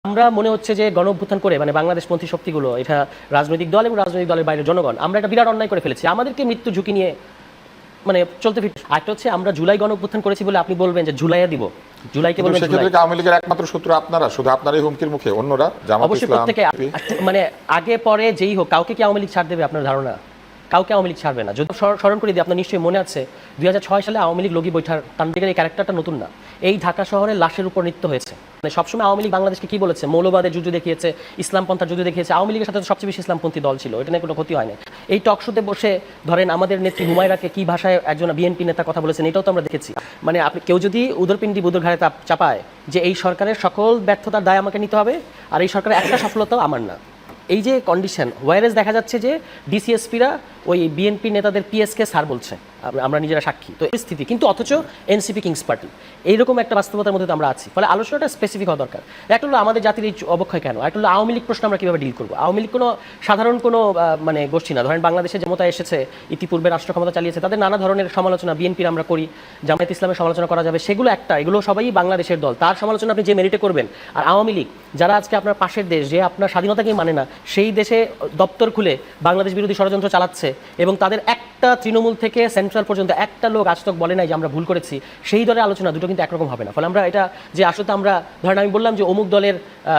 আমরা মনে হচ্ছে যে গণ অভ্যুত্থান করে মানে বাংলাদেশপন্থী শক্তিগুলো এটা রাজনৈতিক দল এবং রাজনৈতিক দলের বাইরে জনগণ আমরা একটা বিরাট অন্যায় করে ফেলেছি। আমাদেরকে মৃত্যু ঝুঁকি নিয়ে মানে চলতে ফিরতে একটা হচ্ছে আমরা জুলাই গণ অভ্যুত্থান করেছি বলে আপনি বলবেন যে জুলাইয়া দিব, জুলাইকে বলবেন সেক্ষেত্রে আওয়ামী লীগের একমাত্র শত্রু আপনারা, শুধু আপনারই হুমকির মুখে অন্যরা জামাত অবশ্যই প্রত্যেকে মানে আগে পরে যেই হোক কাউকে কি আওয়ামী লীগ ছাড় দেবে আপনার ধারণা? কাউকে আওয়ামী লীগ ছাড়বে না। যদি স্মরণ করে দিই, আপনার নিশ্চয়ই মনে আছে 2006 সালে আওয়ামী লীগ লগি বৈঠার তান্ত্রিকের এই ক্যারেক্টারটা নতুন না। এই ঢাকা শহরে লাশের উপর নৃত্য হয়েছে। মানে সবসময় আওয়ামী লীগ বাংলাদেশকে কি বলেছে, মৌলবাদের যুদ্ধ দেখিয়েছে, ইসলামপন্থার যুদ্ধ দেখিয়েছে। আওয়ামী লীগের সাথে সবচেয়ে বেশি ইসলামপন্থী দল ছিল, এটা নিয়ে কোনো ক্ষতি হয় না। এই টক শোতে বসে ধরেন আমাদের নেত্রী হুমায়রাকে কি ভাষায় একজন বিএনপি নেতা কথা বলেছেন এটাও তো আমরা দেখেছি। মানে আপনি কেউ যদি উদরপিণ্ডি বুদুর ঘাড়ে চাপায় যে এই সরকারের সকল ব্যর্থতার দায় আমাকে নিতে হবে আর এই সরকারের একটা সফলতাও আমার না, এই যে কন্ডিশন, ওয়ারেস দেখা যাচ্ছে যে ডিসিএসপিরা ওই বিএনপি নেতাদের পিএসকে স্যার বলছে, আমরা নিজেরা সাক্ষী। তো এই স্থিতি কিন্তু অথচ এনসিপি কিংস পার্টি এইরকম একটা বাস্তবতার মধ্যে আমরা আছি। ফলে আলোচনাটা স্পেসিফিক হওয়া দরকার। একটা হলো আমাদের জাতির এই অবক্ষয় কেন, একটা হলো আওয়ামী লীগ প্রশ্ন আমরা কীভাবে ডিল করবো। আওয়ামী লীগ কোনো সাধারণ কোনো মানে গোষ্ঠী না। ধরেন বাংলাদেশে ক্ষমতা এসেছে, ইতিপূর্বে রাষ্ট্র ক্ষমতা চালিয়েছে, তাদের নানা ধরনের সমালোচনা বিএনপির আমরা করি, জামায়াত ইসলামের সমালোচনা করা যাবে, সেগুলো একটা, এগুলো সবাই বাংলাদেশের দল, তার সমালোচনা আপনি যে মেরিটে করবেন। আর আওয়ামী লীগ যারা আজকে আপনার পাশের দেশ, যে আপনার স্বাধীনতাকেই মানে না, সেই দেশে দপ্তর খুলে বাংলাদেশ বিরোধী ষড়যন্ত্র চালাচ্ছে এবং তাদের একটা তৃণমূল থেকে সেন্ট্রাল পর্যন্ত একটা লোক আজ তক বলে নাই যে আমরা ভুল করেছি, সেই দলের আলোচনা দুটো কিন্তু একরকম হবে না। ফলে আমরা এটা যে আসলে আমরা ধরেন আমি বললাম যে অমুক দলের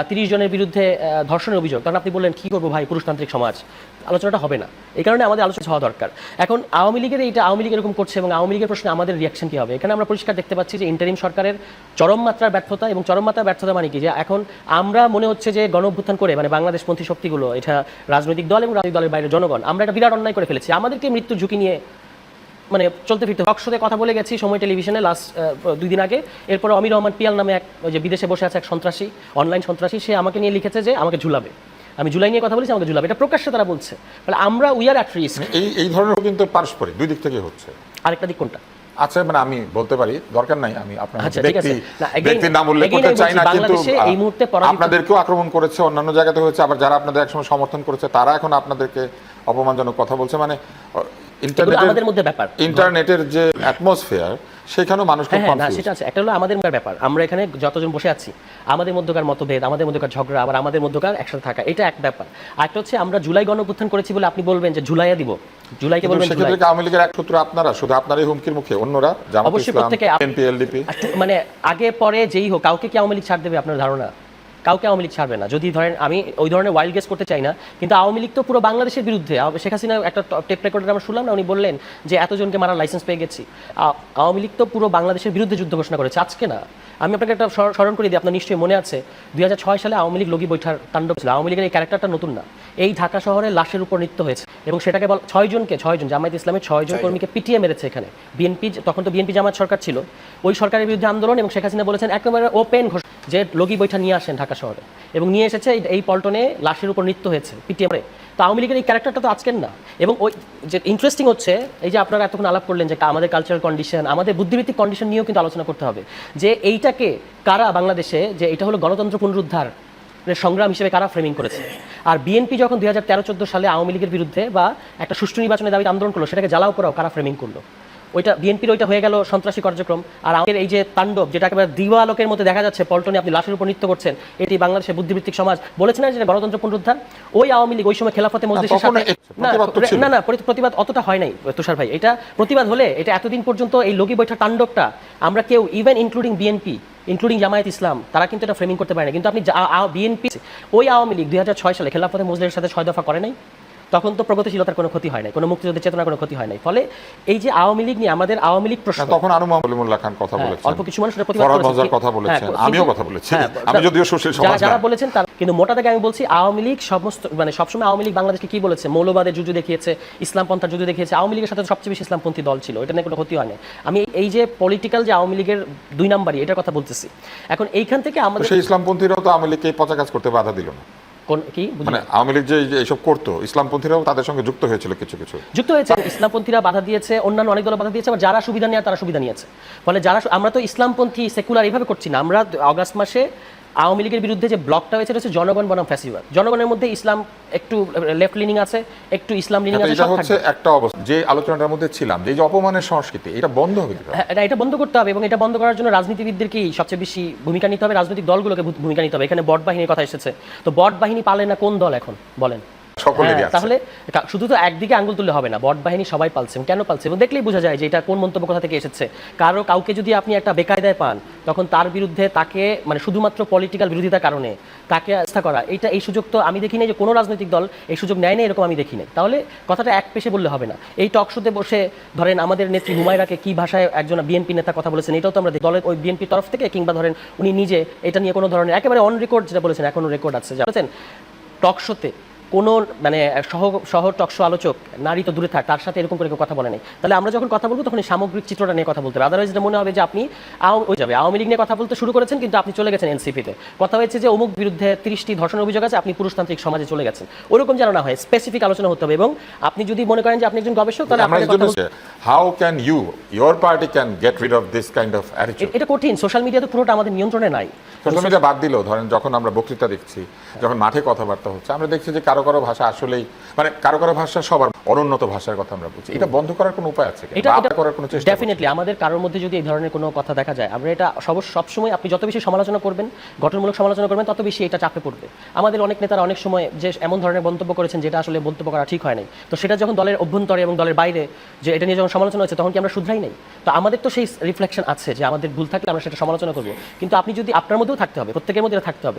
30 জনের বিরুদ্ধে ধর্ষণের অভিযোগ, তখন আপনি বললেন কী করবো ভাই, পুরুষতান্ত্রিক সমাজ, আলোচনাটা হবে না। এই কারণে আমাদের আলোচনা হওয়া দরকার। এখন আওয়ামী লীগের এইটা আওয়ামী লীগ এরকম করছে এবং আওয়ামী লীগের প্রশ্নে আমাদের রিয়াকশন কী হবে, এখানে আমরা পরিষ্কার দেখতে পাচ্ছি যে ইন্টারিম সরকারের চরম মাত্রার ব্যর্থতা। এবং চরম মাত্রার ব্যর্থতা মানে কি, যে এখন আমরা মনে হচ্ছে যে গণ অভ্যুত্থান করে মানে বাংলাদেশপন্থী শক্তিগুলো এটা রাজনৈতিক দল এবং রাজনৈতিক দলের বাইরে জনগণ আমরা একটা বিরাট অন্যায় করে ফেলেছি। আমাদেরকে মৃত্যু ঝুঁকি নিয়ে মানে চলতে ফিরতে টক শোতে কথা বলে গেছি সময় টেলিভিশনে লাস্ট 2 দিন আগে। এরপরে অমির রহমান পিয়াল নামে এক যে বিদেশে বসে আছে এক সন্ত্রাসী, অনলাইন সন্ত্রাসী, সে আমাকে নিয়ে লিখেছে যে আমাকে ঝুলাবে, আমি জুলাই নিয়ে কথা বলেছি, আমাকে ঝুলাবে, এটা প্রকাশ্যে তারা বলছে। তাহলে আমরা উই আর অ্যাট রিস্ক। এই ধরনের কিন্তু পারস্পরিক দুই দিক থেকে হচ্ছে। আরেকটা দিক কোনটা? আচ্ছা, মানে আমি বলতে পারি, দরকার নাই আমি আপনার ব্যক্তির নাম উল্লেখ করতে চাই না, কিন্তু এই মুহূর্তে আপনাদেরকেও আক্রমণ করেছে, অন্যান্য জায়গাতে হয়েছে, আবার যারা আপনাদের একসময় সমর্থন করেছে তারা এখন আপনাদেরকে অপমানজনক কথা বলছে। মানে ইন্টারনেটের যে অ্যাটমসফিয়ার সেখানেও মানুষ খুব কনফিউজ। সেটা আছে। একটা হলো আমাদের ব্যাপার, আমরা এখানে যতজন বসে আছি আমাদের মধ্যকার মতভেদ, আমাদের মধ্যকার ঝগড়া, আবার আমাদের মধ্যকার একসাথে থাকা, এটা এক ব্যাপার। আরেকটা হচ্ছে আমরা জুলাই গণ অভ্যুত্থান করেছি বলে আপনি বলবেন যে জুলাইয়া দিব, জুলাইকে বলবেন জুলাই। সেক্ষেত্রে আওয়ামী লীগের এক শত্রু আপনারা, শুধু আপনারই হুমকির মুখে অন্যরা জামাত ইসলাম, বিএনপি, এলডিপি, মানে আগে পরে যেই হোক কাউকে কি আওয়ামী লীগ ছাড় দেবে আপনার ধারণা? কাউকে আওয়ামী লীগ ছাড়বে না। যদি ধরেন আমি ওই ধরনের ওয়াইল্ড গেস করতে চাই না, কিন্তু আওয়ামী লীগ তো পুরো বাংলাদেশের বিরুদ্ধে। শেখ হাসিনা একটা টেপ রেকর্ডার আমরা শুনলাম না, উনি বললেন যে এতজনকে মারার লাইসেন্স পেয়ে গেছি। আওয়ামী লীগ তো পুরো বাংলাদেশের বিরুদ্ধে যুদ্ধ ঘোষণা করেছে, আজকে না। আমি আপনাকে একটা স্মরণ করে দিই, আপনার নিশ্চয়ই মনে আছে 2006 সালে আওয়ামী লীগ লগি বৈঠার তাণ্ডব ছিল। আওয়ামী লীগের এই ক্যারেক্টারটা নতুন না। এই ঢাকা শহরে লাশের উপর নৃত্য হয়েছে এবং সেটাকে 6 জন জামায়াত ইসলামের 6 জন কর্মীকে পিটিয়ে মেরেছে এখানে। বিএনপি, তখন তো বিএনপি জামায়াত সরকার ছিল, ওই সরকারের বিরুদ্ধে আন্দোলন, এবং শেখ হাসিনা বলেছেন একেবারে ওপেন ঘোষণা যে লগি বৈঠা নিয়ে আসেন ঢাকা শহরে, এবং নিয়ে এসেছে। এই পল্টনে লাশের উপর নৃত্য হয়েছে পিটিয়ে মেরে। তো আওয়ামী লীগের এই ক্যারেক্টারটা তো আজকের না। এবং ওই যে ইন্টারেস্টিং হচ্ছে, এই যে আপনারা এতক্ষণ আলাপ করলেন যে আমাদের কালচারাল কন্ডিশন, আমাদের বুদ্ধিভিত্তিক কন্ডিশন নিয়েও কিন্তু আলোচনা করতে হবে যে এইটাকে কারা বাংলাদেশে, যে এটা হলো গণতন্ত্র পুনরুদ্ধার সংগ্রাম হিসেবে কারা ফ্রেমিং করেছে। আর বিএনপি যখন 2013-14 সালে আওয়ামী লীগের বিরুদ্ধে বা একটা সুষ্ঠু নির্বাচনের দাবিতে আন্দোলন করলো, সেটাকে জ্বালাও করাও কারা ফ্রেমিং করলো? ওইটা বিএনপির ওইটা হয়ে গেল সন্ত্রাসী কার্যক্রম। আর আমাদের এই যে তাণ্ডব, যেটা একেবারে দিওয়ালোকের মধ্যে দেখা যাচ্ছে, পল্টনে আপনি লাশের উপর নৃত্য করছেন, এটি বাংলাদেশের বুদ্ধিভিত্তিক সমাজ বলেছে না যে গণতন্ত্র পুনরুদ্ধার। ওই আওয়ামী লীগ ওই সময় খেলাফতে মজলিসের সাথে না প্রতিবাদ অতটা হয় নাই তুষার ভাই। এটা প্রতিবাদ হলে এটা এতদিন পর্যন্ত এই লগি বৈঠা তাণ্ডবটা আমরা কেউ, even including BNP, including Jamaat Islam, তারা কিন্তু এটা ফ্রেমিং করতে পারে না। কিন্তু আপনি বিএনপি, ওই আওয়ামী লীগ 2006 সালে খেলাফতে মজলিসের সাথে 6 দফা করে নাই, তখন তো প্রগতিশীলতার কোনো ক্ষতি হয় নাই, কোনো মুক্তিযুদ্ধের চেতনার কোনো ক্ষতি হয় নাই। ফলে এই যে আওয়ামী লীগ নিয়ে আমাদের আওয়ামী লীগ প্রশ্ন, তখন আনুমান সলিমুল্লাহ খান কথা বলেছেন, অল্প কিছু মানুষ প্রতিবাদ করেছে, কথা বলেছেন, আমিও কথা বলেছি, আমি যদিও সুশীল সমাজ, যারা বলেছেন তারা। কিন্তু মোটা দাগে আমি বলছি আওয়ামী লীগ সমস্ত মানে সবসময় আওয়ামী লীগ বাংলাদেশকে কি বলেছে, মৌলবাদের যুদ্ধ দেখিয়েছে, ইসলামপন্থার যুদ্ধ দেখিয়েছে। আওয়ামী লীগের সাথে সবচেয়ে বেশি ইসলামপন্থী দল ছিল, এটা নিয়ে কোনো ক্ষতি হয় না। আমি এই যে পলিটিক্যাল যে আওয়ামী লীগের 2 নাম্বারই, এটার কথা বলতেছি। এখন এইখান থেকে আমাদের সেই ইসলামপন্থীরাও তো আওয়ামী লীগকে পচা কাজ করতে বাধা দিল না। মানে আওয়ামী লীগ যে এইসব করতো, ইসলামপন্থীরাও তাদের সঙ্গে যুক্ত হয়েছিল, কিছু যুক্ত হয়েছে। ইসলামপন্থীরা বাধা দিয়েছে, অন্যান্য অনেক দল বাধা দিয়েছে, আবার যারা সুবিধা নেয় তারা সুবিধা নিয়েছে। ফলে যারা, আমরা তো ইসলামপন্থী সেকুলার এইভাবে করছি না। আমরা অগাস্ট মাসে আওয়ামী লীগের বিরুদ্ধে যে ব্লকটা হয়েছে এটা হচ্ছে জনগণ বনাম ফ্যাসিবাদ। জনগণের মধ্যে ইসলাম একটু লেফট লিনিং আছে, একটু ইসলাম লিনিং আছে, এটা সব হচ্ছে থাকবে। একটা অবস্থা যে আলোচনাটার মধ্যে ছিলাম, যে অপমানের সংস্কৃতি, এটা বন্ধ হবে কিভাবে? হ্যাঁ, এটা বন্ধ করতে হবে এবং এটা বন্ধ করার জন্য রাজনীতিবিদদেরকেই সবচেয়ে বেশি ভূমিকা নিতে হবে, রাজনৈতিক দলগুলোকে ভূমিকা নিতে হবে। এখানে বট বাহিনীর কথা এসেছে, তো বট বাহিনী পালে না কোন দল এখন বলেন? সকলেরই হ্যাঁ, আছে। তাহলে শুধু তো একদিকে আঙ্গুল তুললে হবে না, বট বাহিনী সবাই পালছে। কেন পালছে এবং দেখলেই বোঝা যায় যে এটা কোন মন্তব্য কোথা থেকে এসেছে। কাউকে যদি আপনি একটা বেকায়দায় পান, তখন তার বিরুদ্ধে তাকে মানে শুধুমাত্র পলিটিক্যাল বিরোধিতার কারণে তাকে আস্থা করা, এই সুযোগ তো আমি দেখি নাই যে কোনো রাজনৈতিক দল এই সুযোগ নেয় না, এরকম আমি দেখি নাই। তাহলে কথাটা এক পেশে বললে হবে না। এই টক শোতে বসে ধরেন আমাদের নেত্রী হুমায়রাকে কি ভাষায় একজন বিএনপি নেতা কথা বলেছেন, এটাও তো আমরা দেখি। দলের ওই বিএনপির তরফ থেকে, কিংবা ধরেন উনি নিজে এটা নিয়ে কোনো ধরনের একেবারে অন রেকর্ড যেটা বলেছেন, এখনো রেকর্ড আছে, যা বলেছেন টক শোতে কোনো মানে সহ টকশো আলোচক নারী তো দূরে থাক, তার সাথে এরকম করে কেউ কথা বলে নেই। তাহলে আমরা যখন কথা বলবো তখন এই সামগ্রিক চিত্রটা নিয়ে কথা বলতে হবে। আদারওয়াইজ এটা মনে হবে যে আপনি আওয়ামী লীগ নিয়ে কথা বলতে শুরু করেছেন কিন্তু আপনি চলে গেছেন এনসিপিতে। কথা হয়েছে যে অমুক বিরুদ্ধে 30টি ধর্ষণের অভিযোগ আছে, আপনি পুরুষতান্ত্রিক সমাজে চলে গেছেন। ওরকম যেন না হয়, স্পেসিফিক আলোচনা হতে হবে। এবং আপনি যদি মনে করেন যে আপনি একজন গবেষক, তাহলে আমরা আপনাকে এই জন্য কথা বলতে- how can your party can get rid of this kind of attitude? এটা কঠিন, সোশ্যাল মিডিয়া তো পুরোটা আমাদের নিয়ন্ত্রণে নাই। সোশ্যাল মিডিয়া বাদ দিলেও ধরেন যখন আমরা বক্তৃতা দেখছি, যখন মাঠে কথাবার্তা হচ্ছে, আমরা দেখছি যে কারো কারো ভাষা আসলেই মানে কারো কারো ভাষা সবার অনুন্নত ভাষার কথা আমরা বলছি। এটা বন্ধ করার কোনো উপায় আছে কিনা? বা করার কোনো চেষ্টা? ডেফিনেটলি আমাদের কারোর মধ্যে যদি এই ধরনের কোনো কথা দেখা যায়, আমরা এটা সবসময় আপনি যত বেশি সমালোচনা করবেন, গঠনমূলক সমালোচনা করবেন, তত বেশি এটা চাপে পড়বে। আমাদের অনেক নেতারা অনেক সময় যে এমন ধরনের মন্তব্য করেছেন যেটা আসলে মন্তব্য করা ঠিক হয় নাই, তো সেটা যখন দলের অভ্যন্তরে এবং দলের বাইরে যে এটা নিয়ে যখন সমালোচনা হচ্ছে, তখন কি আমরা শুধরাই নাই? তো আমাদের তো সেই রিফ্লেকশন আছে যে আমাদের ভুল থাকলে আমরা সেটা সমালোচনা করবো। কিন্তু আপনি যদি আপনার মধ্যেও থাকতে হবে, প্রত্যেকের মধ্যে এটা থাকতে হবে।